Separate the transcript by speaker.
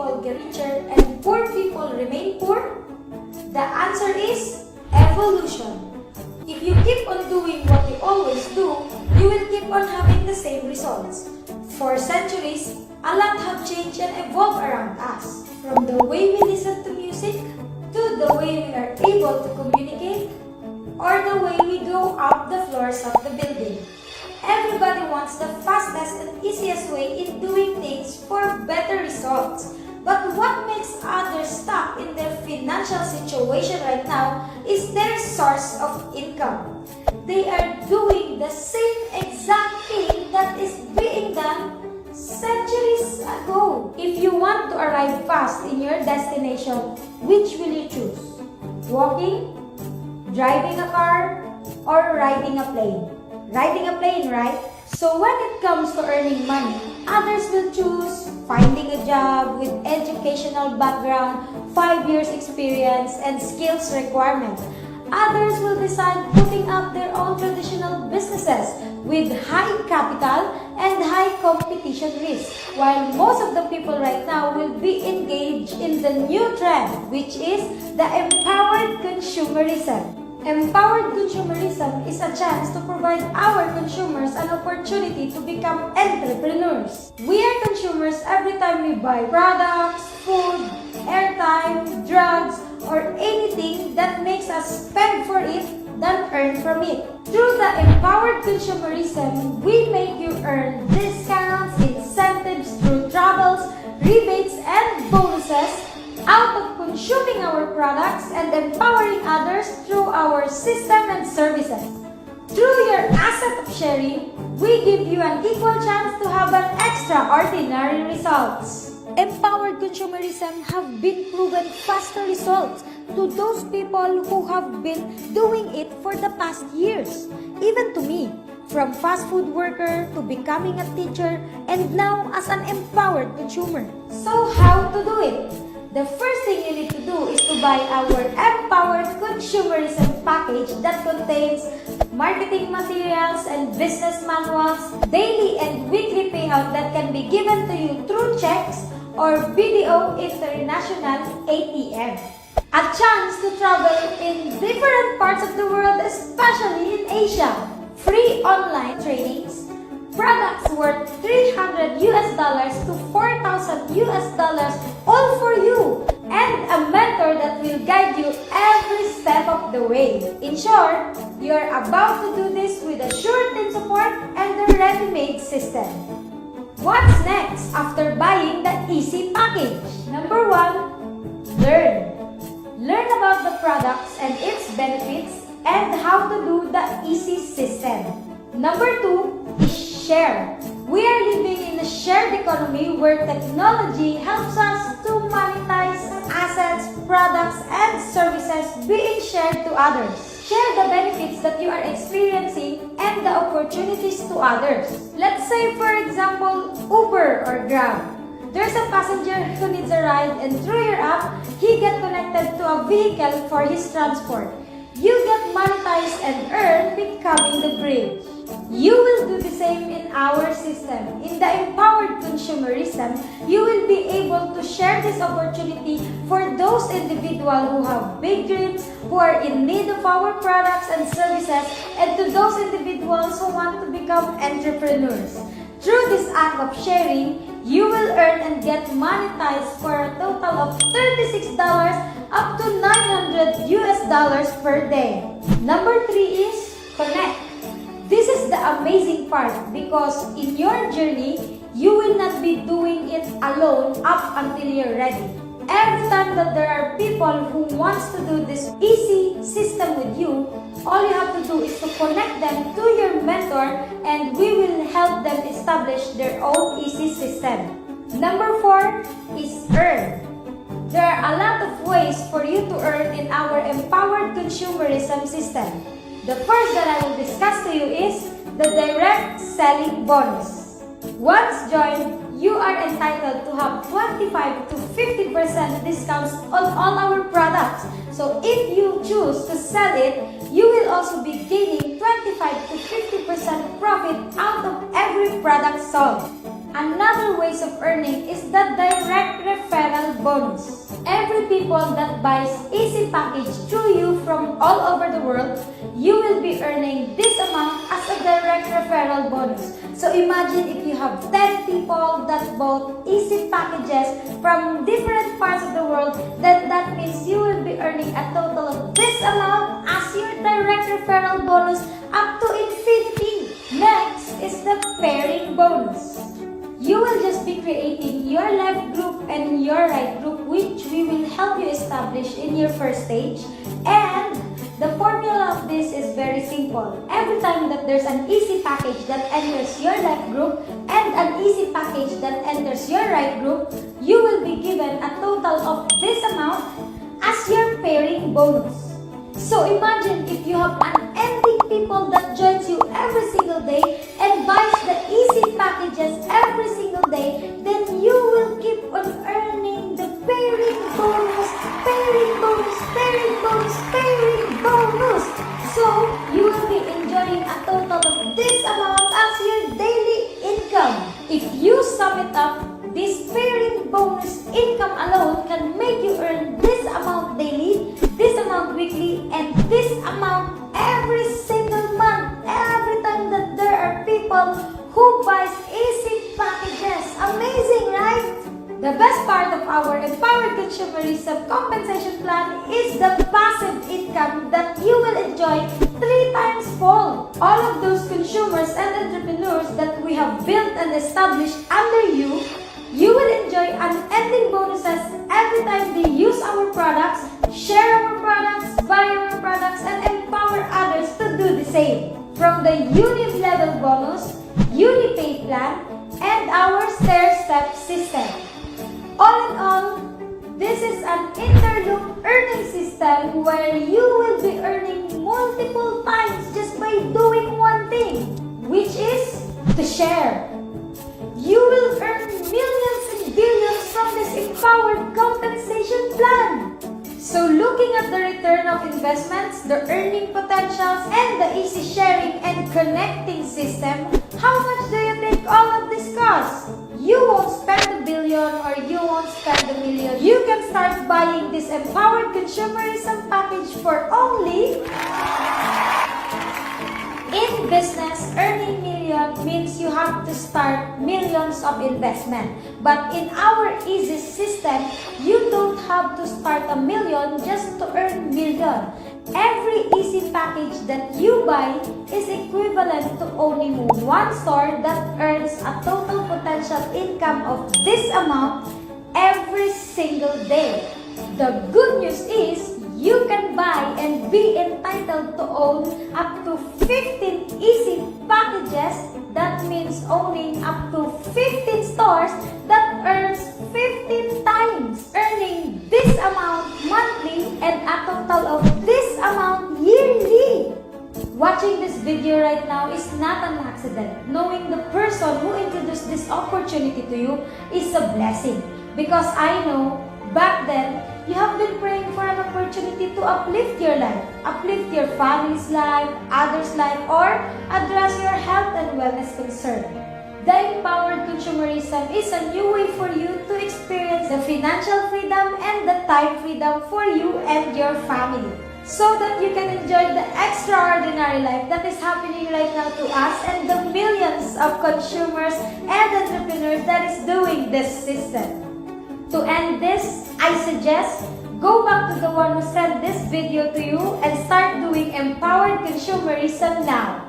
Speaker 1: people get richer and poor people remain poor? The answer is evolution. If you keep on doing what you always do, you will keep on having the same results. For centuries, a lot have changed and evolved around us. From the way we listen to music, to the way we are able to communicate, or the way we go up the floors of the building. Everybody wants the fastest and easiest way in doing things for better results. But what makes others stuck in their financial situation right now is their source of income. They are doing the same exact thing that is being done centuries ago. If you want to arrive fast in your destination, which will you choose? Walking, driving a car, or riding a plane? Riding a plane, right? So when it comes to earning money, others will choose finding a job with educational background, 5 years experience, and skills requirement. Others will decide putting up their own traditional businesses with high capital and high competition risk. While most of the people right now will be engaged in the new trend, which is the empowered consumerism. Empowered consumerism is a chance to provide our consumers an opportunity to become entrepreneurs. We are consumers every time we buy products, food, airtime, drugs, or anything that makes us spend for it than earn from it. Through the empowered consumerism, we make you earn discounts, incentives through travels, rebates, and bonuses out of consuming our products and empowering others through our system and services. Through your asset of sharing, we give you an equal chance to have an extraordinary results. Empowered consumerism have been proven faster results to those people who have been doing it for the past years. Even to me, from fast food worker to becoming a teacher and now as an empowered consumer. So how to do it? The first thing you need to do is to buy our Empowered Consumerism package that contains marketing materials and business manuals, daily and weekly payout that can be given to you through checks or BDO International ATM. A chance to travel in different parts of the world, especially in Asia. Free online trainings, products worth $300 to $4,000 all for you, and a mentor that will guide you every step of the way. In short, you are about to do this with a sure team support and a ready-made system. What's next after buying the easy package? Number 1, learn. Learn about the products and its benefits and how to do the easy system. Number 2 is share. We are living in a shared economy where technology helps us to monetize assets, products, and services being shared to others. Share the benefits that you are experiencing and the opportunities to others. Let's say, for example, Uber or Grab. There's a passenger who needs a ride, and through your app, he gets connected to a vehicle for his transport. You get monetized and earn becoming the bridge. You will do the same in our system. In the empowered consumerism, you will be able to share this opportunity for those individuals who have big dreams, who are in need of our products and services, and to those individuals who want to become entrepreneurs. Through this act of sharing, you will earn and get monetized for a total of $36 up to $900 per day. Number 3 is connect. This is the amazing part because in your journey, you will not be doing it alone up until you're ready. Every time that there are people who wants to do this easy system with you, all you have to do is to connect them to your mentor and we will help them establish their own easy system. Number 4 is earn. There are a lot of ways for you to earn in our empowered consumerism system. The first that I will discuss to you is the direct selling bonus. Once joined, you are entitled to have 25 to 50% discounts on all our products. So if you choose to sell it, you will also be gaining 25 to 50% profit out of every product sold. Another ways of earning is the direct referral bonus. Every people that buys Easy Package through you from all over the world, you will be earning this amount as a direct referral bonus. So imagine if you have 10 people that bought Easy Packages from different parts of the world, then that means you will be earning a total of this amount as your direct referral bonus up to infinity. Next is the pairing bonus. You will just be creating your left group and your right group, which we will help you establish in your first stage. And the formula of this is very simple. Every time that there's an Easy Package that enters your left group and an Easy Package that enters your right group, you will be given a total of this amount as your pairing bonus. So imagine if you have unending people that joins you every single day and buys the Easy Packages every single day, then you will keep on earning the pairing bonus, pairing bonus, pairing bonus, pairing bonus. So you will be enjoying a total of this amount as your daily income. If you sum it up, this pairing bonus income alone can make you earn this amount daily, this amount weekly, and this amount every single month. Every time that there are people who buys Easy Packages. Amazing, right? The best part of our Empowered Consumerism compensation plan is the passive income that you will enjoy 3 times fold. All of those consumers and entrepreneurs that we have built and established under you, you will enjoy unending bonuses every time they use our products, share our products, buy our products, and empower others to do the same. From the unit level bonus, UniPay plan, and our stair-step system. All in all, this is an interloop earning system where you will be earning multiple times just by doing one thing, which is to share. You will earn millions and billions from this empowered compensation plan. So looking at the return of investments, the earning potentials, and the easy sharing and connecting system, how much do you think all of this costs? You won't spend $1 billion or you won't spend $1 million. You can start buying this empowered consumerism package for only... In business, earning million means you have to start millions of investment. But in our easy system, you don't have to start $1 million just to earn million. Every easy package that you buy is equivalent to owning one store that earns a total potential income of this amount every single day. The good news is, you can buy and be entitled to own up to 15 Easy Packages. That means owning up to 15 stores that earns 15 times, earning this amount monthly and a total of this amount yearly. Watching this video right now is not an accident. Knowing the person who introduced this opportunity to you is a blessing. Because I know back then, you have been praying for an opportunity to uplift your life, uplift your family's life, others' life, or address your health and wellness concern. The Empowered Consumerism is a new way for you to experience the financial freedom and the time freedom for you and your family, so that you can enjoy the extraordinary life that is happening right now to us and the millions of consumers and entrepreneurs that is doing this system. To end this, I suggest go back to the one who sent this video to you and start doing empowered consumerism now.